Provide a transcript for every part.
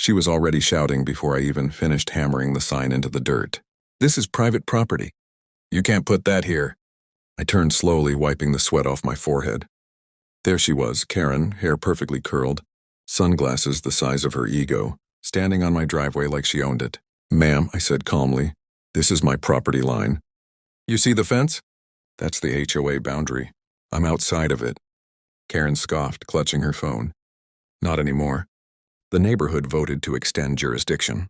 She was already shouting before I even finished hammering the sign into the dirt. "This is private property. You can't put that here." I turned slowly, wiping the sweat off my forehead. There she was, Karen, hair perfectly curled, sunglasses the size of her ego, standing on my driveway like she owned it. "Ma'am," I said calmly, "this is my property line. You see the fence? That's the HOA boundary. I'm outside of it." Karen scoffed, clutching her phone. "Not anymore. The neighborhood voted to extend jurisdiction.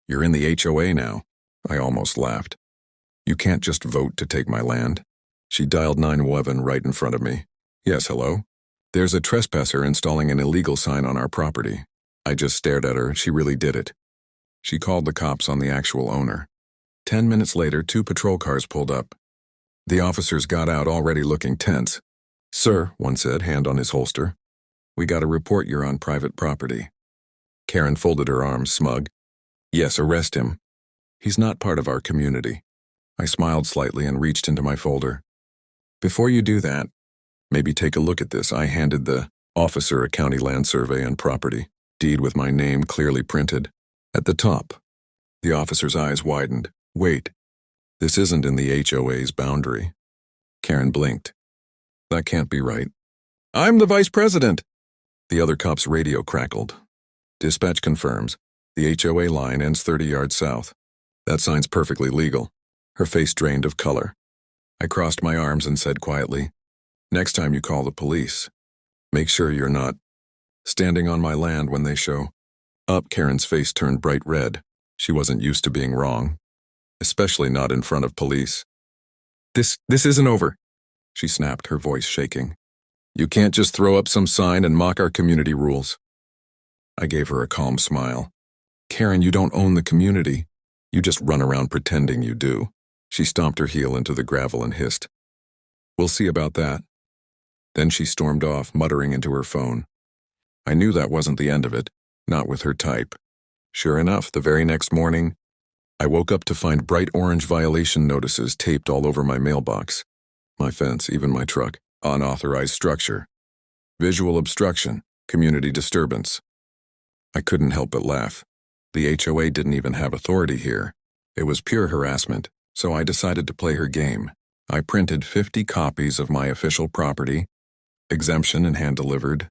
You're in the HOA now." I almost laughed. "You can't just vote to take my land." She dialed 911 right in front of me. "Yes, hello? There's a trespasser installing an illegal sign on our property." I just stared at her. She really did it. She called the cops on the actual owner. 10 minutes later, 2 patrol cars pulled up. The officers got out, already looking tense. "Sir," one said, hand on his holster, "we got a report you're on private property." Karen folded her arms, smug. "Yes, arrest him. He's not part of our community." I smiled slightly and reached into my folder. "Before you do that, maybe take a look at this." I handed the officer a county land survey and property deed with my name clearly printed. At the top, the officer's eyes widened. "Wait, this isn't in the HOA's boundary." Karen blinked. "That can't be right." "I'm the vice president." The other cop's radio crackled. "Dispatch confirms. The HOA line ends 30 yards south. That sign's perfectly legal." Her face drained of color. I crossed my arms and said quietly, "Next time you call the police, make sure you're not standing on my land when they show up." Karen's face turned bright red. She wasn't used to being wrong, especially not in front of police. This isn't over," she snapped, her voice shaking. "You can't just throw up some sign and mock our community rules." I gave her a calm smile. "Karen, you don't own the community. You just run around pretending you do." She stomped her heel into the gravel and hissed, "We'll see about that." Then she stormed off, muttering into her phone. I knew that wasn't the end of it, not with her type. Sure enough, the very next morning, I woke up to find bright orange violation notices taped all over my mailbox, my fence, even my truck. Unauthorized structure, visual obstruction, community disturbance. I couldn't help but laugh. The HOA didn't even have authority here. It was pure harassment, so I decided to play her game. I printed 50 copies of my official property, exemption and hand-delivered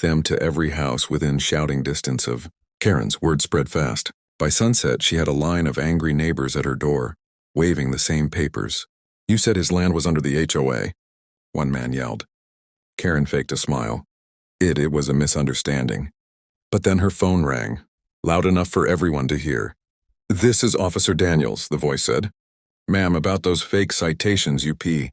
them to every house within shouting distance of Karen's. Word spread fast. By sunset, she had a line of angry neighbors at her door, waving the same papers. "You said his land was under the HOA," one man yelled. Karen faked a smile. It was a misunderstanding. But then her phone rang, loud enough for everyone to hear. "This is Officer Daniels," the voice said. "Ma'am, about those fake citations, UP.